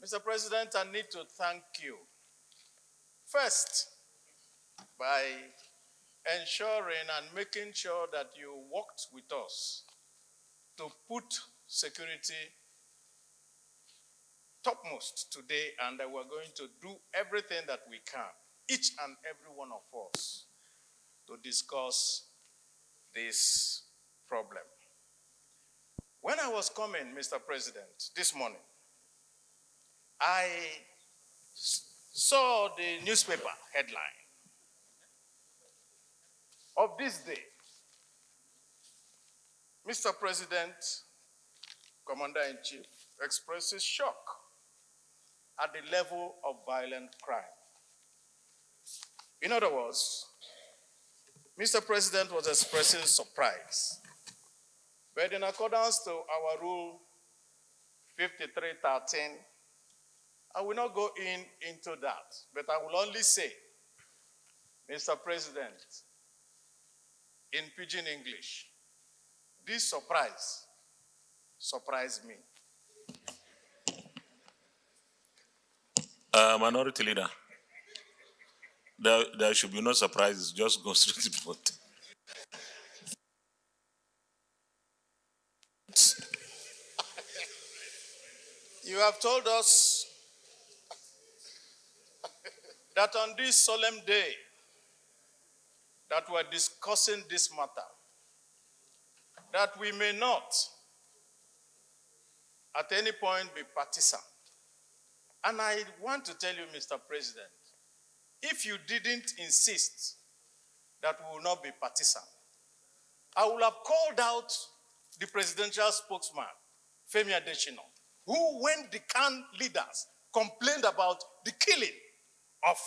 Mr. President, I need to thank you. First, by ensuring and making sure that you worked with us to put security topmost today, and that we're going to do everything that we can, each and every one of us, to discuss this problem. When I was coming, Mr. President, this morning, I saw the newspaper headline of this day. Mr. President, Commander-in-Chief, expresses shock at the level of violent crime. In other words, Mr. President was expressing surprise. But in accordance to our rule 5313, I will not go into that, but I will only say, Mr. President, in pidgin English, this surprise surprised me. Minority Leader, there should be no surprises, just go straight to the point. You have told us that on this solemn day that we're discussing this matter, that we may not at any point be partisan. And I want to tell you, Mr. President, if you didn't insist that we will not be partisan, I would have called out the presidential spokesman, Femi Adesina, who, when the CAN leaders complained about the killing of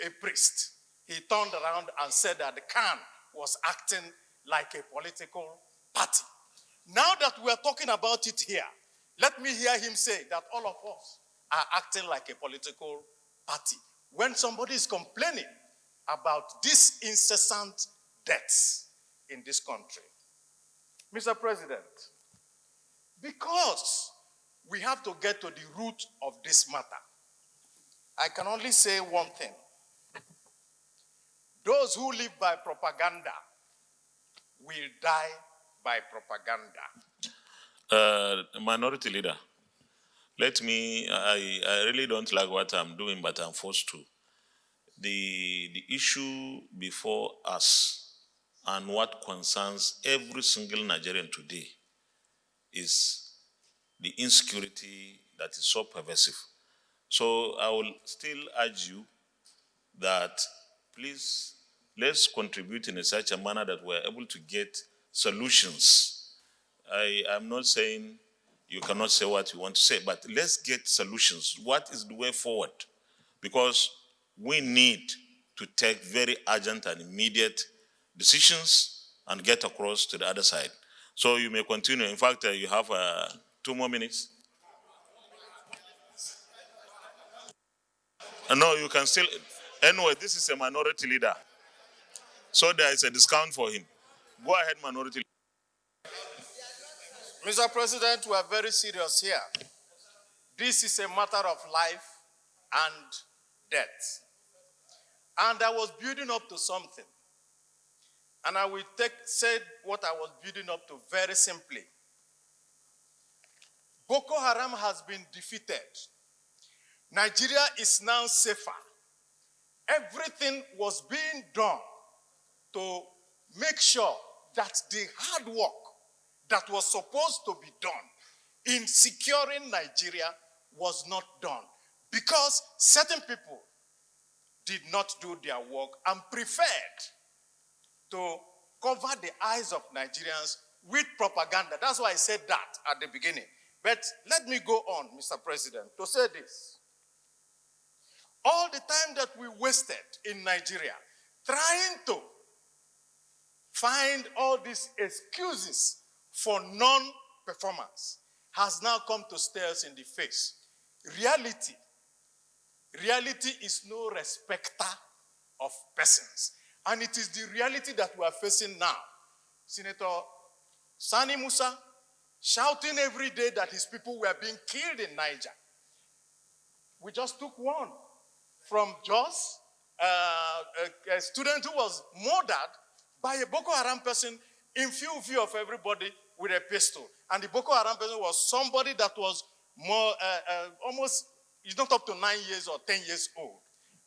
a priest, he turned around and said that the CAN was acting like a political party. Now that we are talking about it here, let me hear him say that all of us are acting like a political party when somebody is complaining about these incessant deaths in this country. Mr. President, because we have to get to the root of this matter, I can only say one thing. Those who live by propaganda will die by propaganda. Minority Leader, I really don't like what I'm doing, but I'm forced to. The issue before us and what concerns every single Nigerian today is the insecurity that is so pervasive. So I will still urge you that please, let's contribute in such a manner that we're able to get solutions. I'm not saying you cannot say what you want to say, but let's get solutions. What is the way forward? Because we need to take very urgent and immediate decisions and get across to the other side. So you may continue. In fact, you have 2 more minutes. No, you can still. Anyway, this is a minority leader. So there is a discount for him. Go ahead, minority leader. Mr. President, we are very serious here. This is a matter of life and death. And I was building up to something. And I will say what I was building up to very simply. Boko Haram has been defeated. Nigeria is now safer. Everything was being done to make sure that the hard work that was supposed to be done in securing Nigeria was not done because certain people did not do their work and preferred to cover the eyes of Nigerians with propaganda. That's why I said that at the beginning. But let me go on, Mr. President, to say this. All the time that we wasted in Nigeria trying to find all these excuses for non-performance has now come to stare us in the face. Reality is no respecter of persons. And it is the reality that we are facing now. Senator Sani Musa shouting every day that his people were being killed in Niger. We just took one from Jos, a student who was murdered by a Boko Haram person in full view of everybody with a pistol. And the Boko Haram person was somebody that was more, almost, he's not up to 9 years or 10 years old.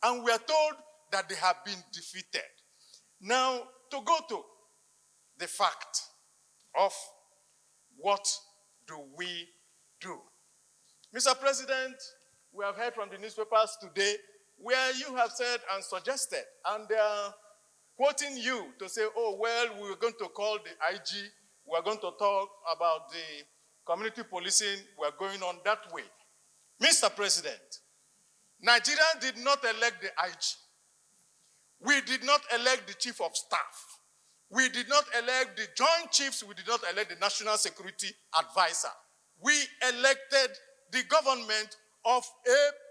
And we are told that they have been defeated. Now, to go to the fact of what do we do? Mr. President, we have heard from the newspapers today where you have said and suggested, and they are quoting you to say, oh, well, we're going to call the IG, we're going to talk about the community policing, we're going on that way. Mr. President, Nigeria did not elect the IG. We did not elect the chief of staff. We did not elect the joint chiefs. We did not elect the national security advisor. We elected the government of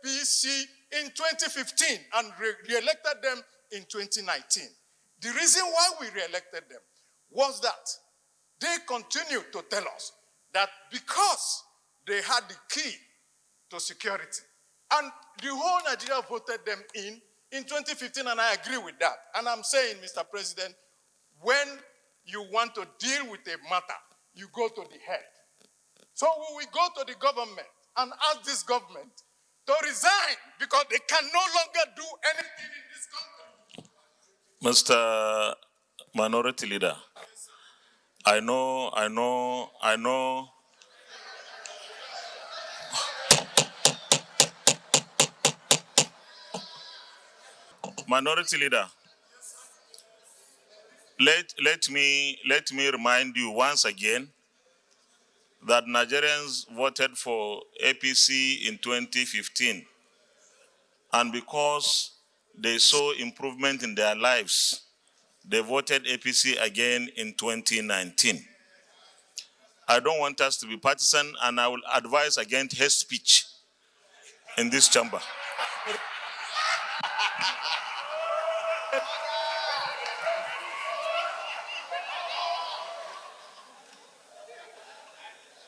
APC in 2015 and re-elected them in 2019. The reason why we re-elected them was that they continued to tell us that because they had the key to security, and the whole Nigeria voted them in 2015, and I agree with that. And I'm saying, Mr. President, when you want to deal with a matter, you go to the head. So we will go to the government and ask this government to resign because they can no longer do anything in this country. Mr. Minority Leader, I know. Minority Leader, let me remind you once again that Nigerians voted for APC in 2015, and because they saw improvement in their lives, they voted APC again in 2019. I don't want us to be partisan, and I will advise against hate speech in this chamber.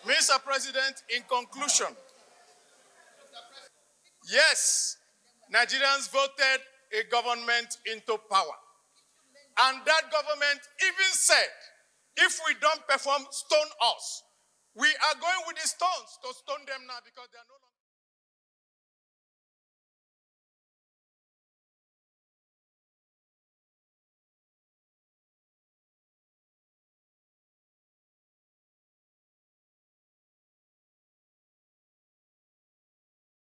Mr. President, in conclusion, yes, Nigerians voted a government into power. And that government even said, if we don't perform, stone us. We are going with the stones to stone them now because they are no longer.